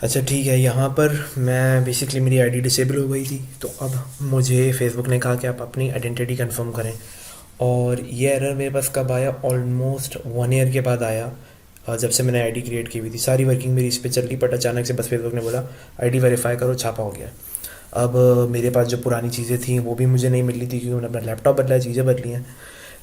अच्छा ठीक है, यहाँ पर मैं बेसिकली मेरी आईडी डिसेबल हो गई थी, तो अब मुझे फेसबुक ने कहा कि आप अपनी आइडेंटिटी कंफर्म करें। और ये एरर मेरे पास कब आया, ऑलमोस्ट 1 ईयर के बाद आया। जब से मैंने आईडी क्रिएट की हुई थी, सारी वर्किंग मेरी इस पे चल रही, बट अचानक से बस फेसबुक ने बोला आईडी वेरीफाई करो, छापा हो गया। अब मेरे पास जो पुरानी चीज़ें थी वो भी मुझे नहीं मिल रही थी, क्योंकि मैंने अपना लैपटॉप बदला है, चीज़ें बदली हैं।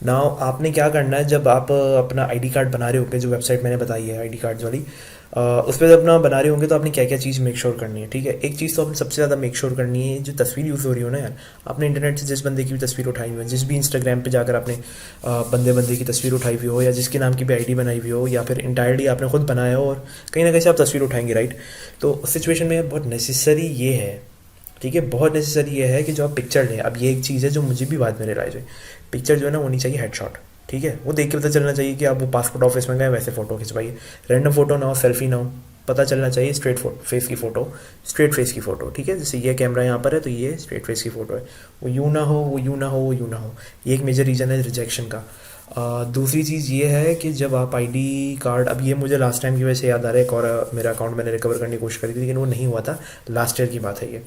नाउ आपने क्या करना है, जब आप अपना आईडी कार्ड बना रहे होंगे, जो वेबसाइट मैंने बताई है आईडी कार्ड्स वाली, उस पर जब अपना बना रहे होंगे, तो आपने क्या क्या चीज़ मेक श्योर करनी है। ठीक है, एक चीज़ तो आपने सबसे ज़्यादा मेक श्योर करनी है, जो तस्वीर यूज़ हो रही हो ना यार, आपने इंटरनेट से जिस बंदे की भी तस्वीर उठाई हुई है, जिस भी इंस्टाग्राम पे जाकर आपने बंदे बंदे की तस्वीर उठाई हुई हो, या जिसके नाम की भी आईडी बनाई हुई हो, या फिर इंटायरली आपने खुद बनाया हो, और कहीं ना कहीं से आप तस्वीर उठाएंगे, राइट। तो उस सिचुएशन में बहुत नेसेसरी ये है, ठीक है, बहुत नेसेसरी ये है कि जो आप पिक्चर लें। अब ये एक चीज़ है जो मुझे भी बाद में रियलाइज हुई, पिक्चर जो है ना होनी चाहिए हेडशॉट। ठीक है, वो देख के पता चलना चाहिए कि आप वो पासपोर्ट ऑफिस में गए वैसे फ़ोटो खिंचवाइए, रैंडम फ़ोटो ना हो, सेल्फी ना हो, पता चलना चाहिए स्ट्रेट फेस की फ़ोटो, स्ट्रेट फेस की फ़ोटो। ठीक है, जैसे ये कैमरा यहाँ पर है तो ये स्ट्रेट फेस की फ़ोटो है, वो यूँ ना हो, वो यूँ ना हो, वो यूँ ना हो। ये एक मेजर रीज़न है रिजेक्शन का। दूसरी चीज़ ये है कि जब आप आईडी कार्ड, अब ये मुझे लास्ट टाइम की वजह से याद आ रहा है, एक और मेरा अकाउंट मैंने रिकवर करने की कोशिश करी थी, लेकिन वो नहीं हुआ था, लास्ट ईयर की बात है ये।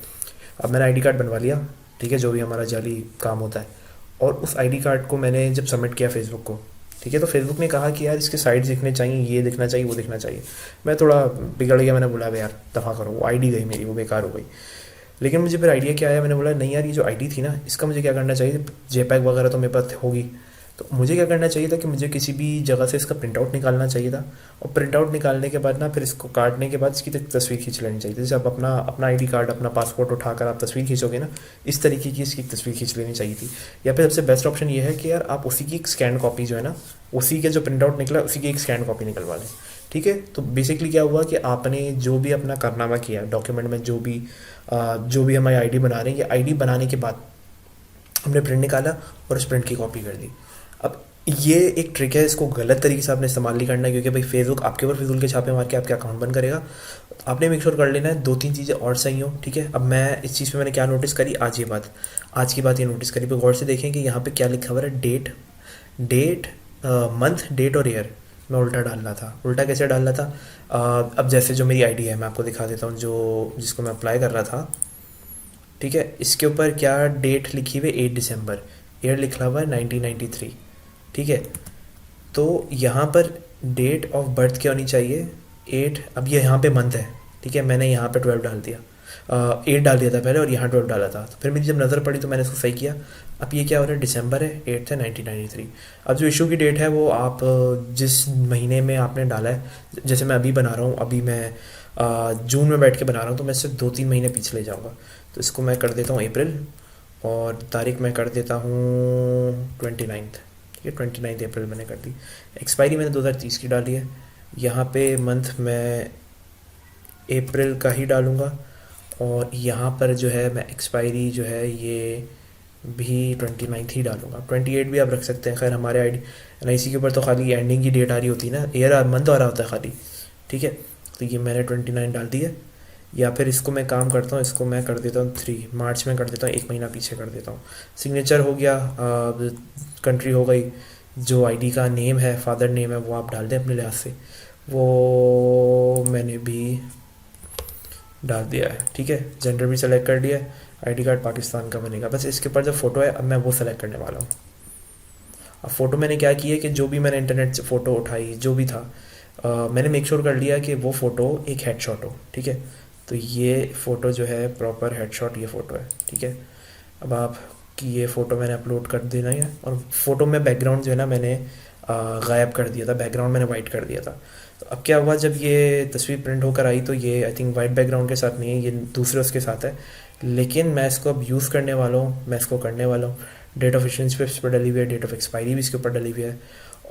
अब मैंने आईडी कार्ड बनवा लिया, ठीक है, जो भी हमारा जाली काम होता है। और उस आईडी कार्ड को मैंने जब सबमिट किया फेसबुक को, ठीक है, तो फेसबुक ने कहा कि यार इसके साइड्स दिखने चाहिए, ये दिखना चाहिए, वो दिखना चाहिए। मैं थोड़ा बिगड़ गया, मैंने बोला यार दफ़ा करो, वो आईडी गई मेरी, वो बेकार हो गई। लेकिन मुझे फिर आइडिया क्या आया, मैंने बोला नहीं यार, ये जो आईडी थी ना, इसका मुझे क्या करना चाहिए, जेपैग वगैरह तो मेरे पास होगी, तो मुझे क्या करना चाहिए था कि मुझे किसी भी जगह से इसका प्रिंट आउट निकालना चाहिए था। और प्रिंट आउट निकालने के बाद ना, फिर इसको काटने के बाद इसकी तस्वीर खींच लेनी चाहिए थी। जैसे आप अपना अपना आईडी कार्ड, अपना पासपोर्ट उठाकर आप तस्वीर खींचोगे ना, इस तरीके की इसकी तस्वीर खींच लेनी चाहिए थी। या फिर सबसे बेस्ट ऑप्शन ये है कि यार आप उसी की एक स्कैन कॉपी जो है ना, उसी के जो प्रिंट आउट निकला उसी की एक स्कैन कॉपी निकलवा लें। ठीक है, तो बेसिकली क्या हुआ कि आपने जो भी अपना कारनामा किया डॉक्यूमेंट में, जो भी हमारी आईडी बना रहे हैं, ये आईडी बनाने के बाद हमने प्रिंट निकाला और उस प्रिंट की कॉपी कर दी। अब ये एक ट्रिक है, इसको गलत तरीके से आपने इस्तेमाल नहीं करना है, क्योंकि भाई फेसबुक आपके ऊपर फिजूल के छापे मार के आपके अकाउंट बंद करेगा। आपने मेक श्योर कर लेना है 2-3 चीज़ें और सही हो। ठीक है, अब मैं इस चीज़ पे मैंने क्या नोटिस करी, आज की बात ये नोटिस करी, पर गौर से देखें कि यहाँ पे क्या लिखा हुआ है, डेट डेट मंथ, डेट और ईयर। मैं उल्टा डाल रहा था, उल्टा कैसे डाल रहा था, अब जैसे जो मेरी आईडी है मैं आपको दिखा देता हूँ, जो जिसको मैं अप्लाई कर रहा था। ठीक है, इसके ऊपर क्या डेट लिखी हुई है, 8 दिसंबर, ईयर लिखा हुआ है 1993। ठीक है, तो यहाँ पर डेट ऑफ बर्थ क्या होनी चाहिए, 8। अब ये यहाँ पे मंथ है, ठीक है, मैंने यहाँ पे 12 डाल दिया, 8 डाल दिया था पहले और यहाँ 12 डाला था, तो फिर मेरी जब नज़र पड़ी तो मैंने इसको सही किया। अब ये क्या हो रहा है, दिसंबर है, 8 है 1993। अब जो इशू की डेट है वो आप जिस महीने में आपने डाला है, जैसे मैं अभी बना रहा हूँ, अभी मैं जून में बैठ के बना रहा हूँ, तो मैं इससे 2-3 महीने पीछे ले जाऊँगा। तो इसको मैं कर देता हूँ अप्रैल, और तारीख मैं कर देता हूँ 29th। ठीक है, 29 अप्रैल मैंने कर दी। एक्सपायरी मैंने 2030 की डाली है, यहाँ पे मंथ मैं अप्रैल का ही डालूँगा, और यहाँ पर जो है मैं एक्सपायरी जो है ये भी 29th ही डालूँगा। 28 भी आप रख सकते हैं, खैर हमारे आई डी एन आई सी के ऊपर तो खाली एंडिंग की डेट आ रही होती है ना, ईयर मंथ आ रहा होता है खाली। ठीक है, तो ये मैंने 29 डाल दी है। या फिर इसको मैं काम करता हूँ, इसको मैं कर देता हूँ 3 मार्च में कर देता हूँ, 1 महीना पीछे कर देता हूँ। सिग्नेचर हो गया, कंट्री हो गई, जो आईडी का नेम है, फादर नेम है, वो आप डाल दें अपने लिहाज से, वो मैंने भी डाल दिया है। ठीक है, जेंडर भी सेलेक्ट कर दिया है, आईडी कार्ड पाकिस्तान का बनेगा। बस इसके ऊपर जो फ़ोटो है अब मैं वो सेलेक्ट करने वाला हूँ। अब फ़ोटो मैंने क्या की है कि जो भी मैंने इंटरनेट से फ़ोटो उठाई, जो भी था, मैंने मेक श्योर कर लिया कि वो फ़ोटो एक हेडशॉट हो। ठीक है, तो ये फ़ोटो जो है प्रॉपर हेडशॉट ये फ़ोटो है। ठीक है, अब आप कि ये फ़ोटो मैंने अपलोड कर देना है, और फ़ोटो में बैकग्राउंड जो है ना मैंने गायब कर दिया था, बैकग्राउंड मैंने वाइट कर दिया था। तो अब क्या हुआ, जब ये तस्वीर प्रिंट होकर आई तो ये आई थिंक वाइट बैकग्राउंड के साथ नहीं है, ये दूसरे उसके साथ है। लेकिन मैं इसको अब यूज़ करने वाला हूँ, मैं इसको करने वाला हूँ। डेट ऑफ इशेंस पे इस पर डली हुई है, डेट ऑफ एक्सपायरी भी इसके ऊपर डली हुई है,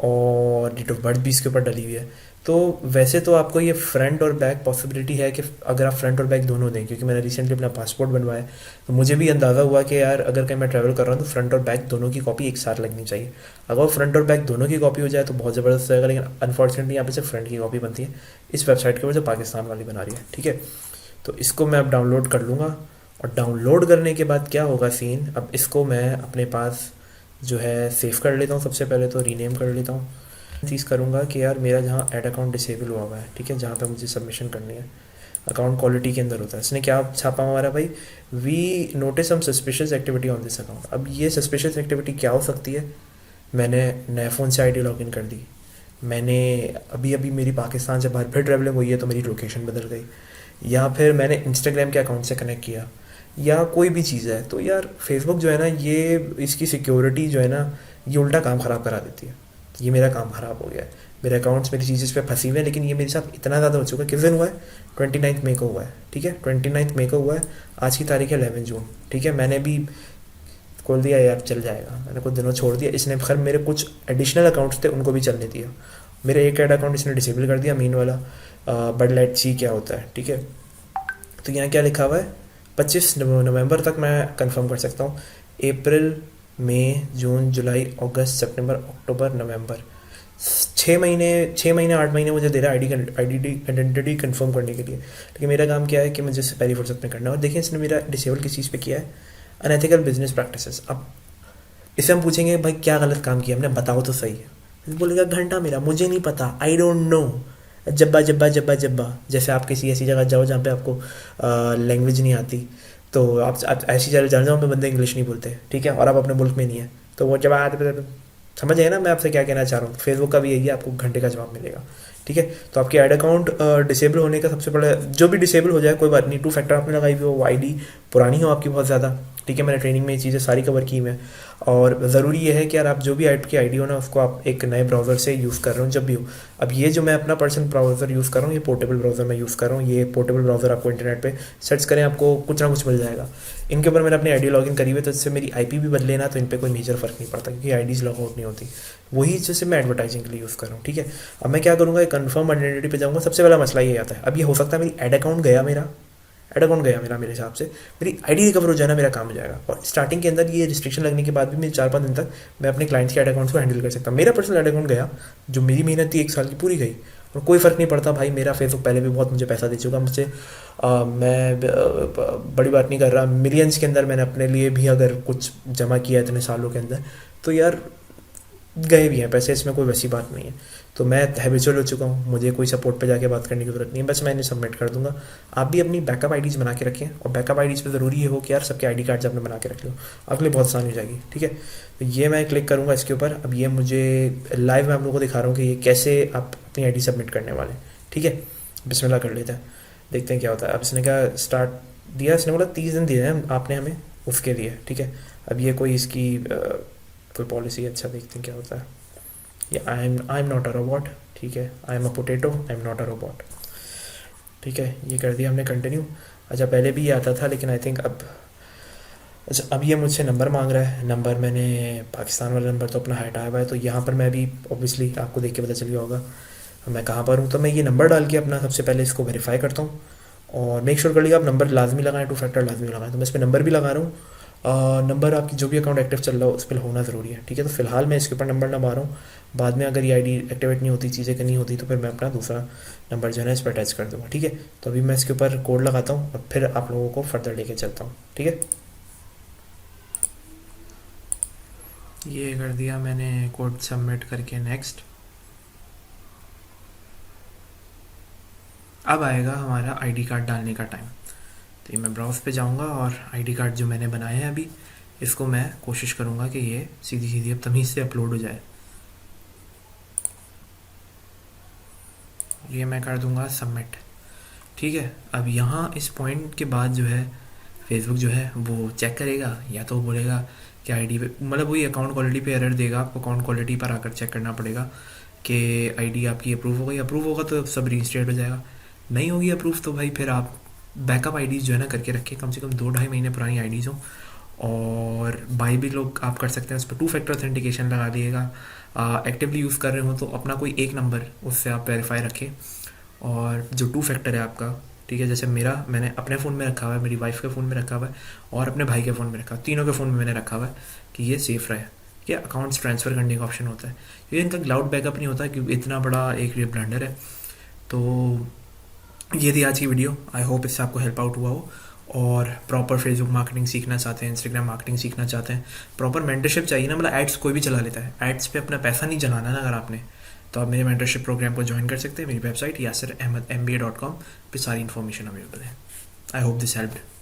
और डेट ऑफ बर्थ भी इसके ऊपर डली हुई है। तो वैसे तो आपको ये फ्रंट और बैक पॉसिबिलिटी है कि अगर आप फ्रंट और बैक दोनों दें, क्योंकि मैंने रिसेंटली अपना पासपोर्ट बनवाया है, तो मुझे भी अंदाज़ा हुआ कि यार अगर कहीं मैं ट्रैवल कर रहा हूँ तो फ्रंट और बैक दोनों की कॉपी एक साथ लगनी चाहिए। अगर फ्रंट और बैक दोनों की कॉपी हो जाए तो बहुत ज़बरदस्त रहेगा, लेकिन अनफॉर्चुनेटली यहाँ पे सिर्फ फ्रंट की कॉपी बनती है इस वेबसाइट के ऊपर जो पाकिस्तान वाली बना रही है। ठीक है, तो इसको मैं अब डाउनलोड कर लूँगा, और डाउनलोड करने के बाद क्या होगा सीन, अब इसको मैं अपने पास जो है सेव कर लेता हूँ। सबसे पहले तो रीनेम कर लेता हूँ। चीज़ करूँगा कि यार मेरा जहाँ ऐड अकाउंट डिसेबल हुआ है, ठीक है, जहाँ पे मुझे सबमिशन करनी है, अकाउंट क्वालिटी के अंदर होता है। इसने क्या छापा हमारा भाई, we notice some suspicious activity on this account. अब ये सस्पिशियस एक्टिविटी क्या हो सकती है, मैंने नए फ़ोन से आईडी लॉगिन कर दी, मैंने अभी अभी मेरी पाकिस्तान से बाहर फिर ट्रैवलिंग हुई है तो मेरी लोकेशन बदल गई, या फिर मैंने इंस्टाग्राम के अकाउंट से कनेक्ट किया, या कोई भी चीज़ है। तो यार फेसबुक जो है ना, ये इसकी सिक्योरिटी जो है ना, ये उल्टा काम ख़राब करा देती है। ये मेरा काम ख़राब हो गया है, मेरे अकाउंट्स मेरी चीज़ें इस पर फंसी हुई हैं, लेकिन ये मेरे साथ इतना ज़्यादा हो चुका है। किस दिन हुआ है, 29 मई को हुआ है, ठीक है, 29 मई को हुआ है। आज की तारीख है 11 जून, ठीक है। मैंने भी खोल दिया यार, चल जाएगा, मैंने कुछ दिनों छोड़ दिया। इसने खैर मेरे कुछ एडिशनल अकाउंट्स थे उनको भी चलने दिया। मेरे एक ऐड अकाउंट इसने डिसेबल कर दिया, मीन वाला, बट लेट्स सी क्या होता है, ठीक है। तो यहाँ क्या लिखा हुआ है, 25 नवंबर तक मैं कंफर्म कर सकता हूँ। अप्रैल, मई, जून, जुलाई, अगस्त, सितंबर, अक्टूबर, नवंबर, 6 महीने 8 महीने मुझे दे रहा है आइडेंटिटी कंफर्म करने के लिए। लेकिन मेरा काम क्या है कि मुझे इससे पहली फुर्सत में करना है। और देखिए इसने मेरा डिसेबल किस चीज़ पे किया है, अनएथिकल बिजनेस प्रैक्टिसेस। अब इससे हम पूछेंगे भाई क्या गलत काम किया हमने, बताओ तो सही है। बोलेगा घंटा मेरा, मुझे नहीं पता, आई डोंट नो। जब्बा जब्बा जब्बा जब्बा, जैसे आप किसी ऐसी जगह जाओ जहाँ पे आपको लैंग्वेज नहीं आती, तो आप ऐसी जगह जाओ जहाँ पे बंदे इंग्लिश नहीं बोलते, ठीक है, और आप अपने मुल्क में नहीं है, तो वो जब समझ आए ना मैं आपसे क्या कहना चाह रहा हूँ। फेसबुक का भी यही है, आपको घंटे का जवाब मिलेगा, ठीक है। तो आपके ऐड अकाउंट डिसेबल होने का सबसे बड़ा, जो भी डिसेबल हो जाए कोई बात नहीं, 2 फैक्टर आपने लगाई हुई हो, आईडी पुरानी हो आपकी बहुत ज़्यादा, ठीक है। मैंने ट्रेनिंग में ये चीज़ें सारी कवर की हुई हैं। और ज़रूरी ये है कि यार आप जो भी ऐड की आईडी हो ना, उसको आप एक नए ब्राउज़र से यूज़ कर रहे हो जब भी हो। अब ये जो मैं अपना पर्सनल ब्राउज़र यूज़ कर रहा हूँ, ये पोर्टेबल ब्राउज़र मैं यूज़ कर रहा हूँ। ये पोर्टेबल ब्राउज़र आपको इंटरनेट पे सर्च करें, आपको कुछ ना कुछ मिल जाएगा। इनके ऊपर मैंने अपनी आईडी लॉगिन करी हुई है, तो इससे मेरी आईपी भी बदले ना तो इन पर कोई मेजर फ़र्क नहीं पड़ता, क्योंकि आईडीज़ लॉग आउट नहीं होती। वही जैसे मैं एडवर्टाइजिंग के लिए यूज़ कर रहा हूँ, ठीक है। अब मैं क्या करूँगा, कन्फर्म आइडेंटिटी पे जाऊँगा। सबसे पहला मसला ये आता है, अब ये हो सकता है मेरी ऐड अकाउंट गया मेरे हिसाब से मेरी आईडी रिकवर हो जाना मेरा काम हो जाएगा। और स्टार्टिंग के अंदर ये रिस्ट्रिक्शन लगने के बाद भी मैं 4-5 दिन तक मैं अपने क्लाइंट्स के ऐड अकाउंट्स को हैंडल कर सकता हूँ। मेरा पर्सनल ऐड अकाउंट गया, जो मेरी मेहनत थी 1 साल की पूरी गई, और कोई फ़र्क नहीं पड़ता भाई। मेरा फेसबुक पहले भी बहुत मुझे पैसा दे चुका मुझसे, मैं बड़ी बात नहीं कर रहा, मिलियंस के अंदर मैंने अपने लिए भी अगर कुछ जमा किया इतने सालों के अंदर, तो यार गए भी हैं पैसे, इसमें कोई वैसी बात नहीं है। तो मैं हैबिचुअल हो चुका हूँ, मुझे कोई सपोर्ट पे जाके बात करने की ज़रूरत नहीं है, बस मैं इन्हें सबमिट कर दूंगा। आप भी अपनी बैकअप आईडीज़ बना के रखें, और बैकअप आईडीज़ पे ज़रूरी ये हो कि यार सबके आईडी कार्ड्स आपने बना के रख लो, आपके लिए बहुत आसानी हो जाएगी, ठीक है। तो ये मैं क्लिक करूँगा इसके ऊपर। अब ये मुझे लाइव मैं आप लोगों को दिखा रहा हूँ कि ये कैसे आप अपनी आई सबमिट करने वाले, ठीक है। बिस्मिल्लाह कर लेते हैं, देखते हैं क्या होता है। अब इसने क्या स्टार्ट दिया, इसने बोला 30 दिन दिए हैं आपने हमें उसके लिए, ठीक है। अब ये कोई इसकी कोई पॉलिसी, अच्छा देखते हैं क्या होता है। ये I am not a robot, ठीक है, I am a potato, I am not a robot, ठीक है। ये कर दिया हमने कंटिन्यू। अच्छा पहले भी ये आता था, लेकिन आई थिंक अच्छा अब ये मुझसे नंबर मांग रहा है। नंबर मैंने पाकिस्तान वाला नंबर तो अपना हटाया हुआ है, तो यहाँ पर मैं भी ऑब्वियसली आपको देख के पता चल गया होगा मैं कहाँ पर हूँ। तो मैं ये नंबर डाल के अपना सबसे पहले इसको वेरीफाई करता हूँ, और मेक श्योर कर लीजिए आप नंबर लाजमी लगाएं, 2 फैक्टर लाजमी लगाएं। तो मैं इस पर नंबर भी लगा रहा हूँ। नंबर आपकी जो भी अकाउंट एक्टिव चल रहा हो उस पर होना ज़रूरी है, ठीक है। तो फिलहाल मैं इसके ऊपर नंबर ना मार रहा हूँ, बाद में अगर ये आईडी एक्टिवेट नहीं होती, चीज़ें नहीं होती, तो फिर मैं अपना दूसरा नंबर जो है ना इस पर अटैच कर दूँगा, ठीक है। तो अभी मैं इसके ऊपर कोड लगाता हूँ और फिर आप लोगों को फर्दर लेके चलता हूँ, ठीक है। ये कर दिया मैंने कोड सबमिट करके, नेक्स्ट। अब आएगा हमारा आईडी कार्ड डालने का टाइम। तो ये मैं ब्राउज़ पे जाऊँगा और आईडी कार्ड जो मैंने बनाए हैं अभी, इसको मैं कोशिश करूँगा कि ये सीधी सीधी अब तमीज़ से अपलोड हो जाए। ये मैं कर दूँगा सबमिट, ठीक है। अब यहाँ इस पॉइंट के बाद जो है फेसबुक जो है वो चेक करेगा, या तो बोलेगा कि आईडी पे, मतलब वही अकाउंट क्वालिटी पे एरर देगा, आपको अकाउंट क्वालिटी पर आकर चेक करना पड़ेगा कि आईडी आपकी अप्रूव हो गई। अप्रूव होगा तो सब रीइंस्टेट हो जाएगा, नहीं होगी अप्रूव तो भाई फिर आप बैकअप आईडीज़ जो है ना करके रखें, कम से कम 2-2.5 महीने पुरानी आईडीज़ हो। और बाई भी लोग आप कर सकते हैं, उस पर 2 फैक्टर ऑथेंटिकेशन लगा दिएगा। एक्टिवली यूज़ कर रहे हो तो अपना कोई एक नंबर उससे आप वेरीफाई रखें, और जो 2 फैक्टर है आपका, ठीक है, जैसे मेरा मैंने अपने फ़ोन में रखा हुआ है, मेरी वाइफ के फ़ोन में रखा हुआ है, और अपने भाई के फ़ोन में रखा, तीनों के फ़ोन में मैंने रखा हुआ है कि ये सेफ़ रहे। कि अकाउंट्स ट्रांसफ़र करने का ऑप्शन होता है, क्योंकि इनका क्लाउड बैकअप नहीं होता, क्योंकि इतना बड़ा एक ये ब्लंडर है। तो ये थी आज की वीडियो, आई होप इससे आपको हेल्प आउट हुआ हो। और प्रॉपर फेसबुक मार्केटिंग सीखना चाहते हैं, इंस्टाग्राम मार्केटिंग सीखना चाहते हैं, प्रॉपर मेंटरशिप चाहिए ना, मतलब एड्स कोई भी चला लेता है, एड्स पे अपना पैसा नहीं जलाना ना अगर आपने, तो आप मेरे मेंटरशिप प्रोग्राम को ज्वाइन कर सकते हैं। मेरी वेबसाइट YasirAhmedMBA.com पे सारी इन्फॉर्मेशन अवेलेबल है। I hope this helped.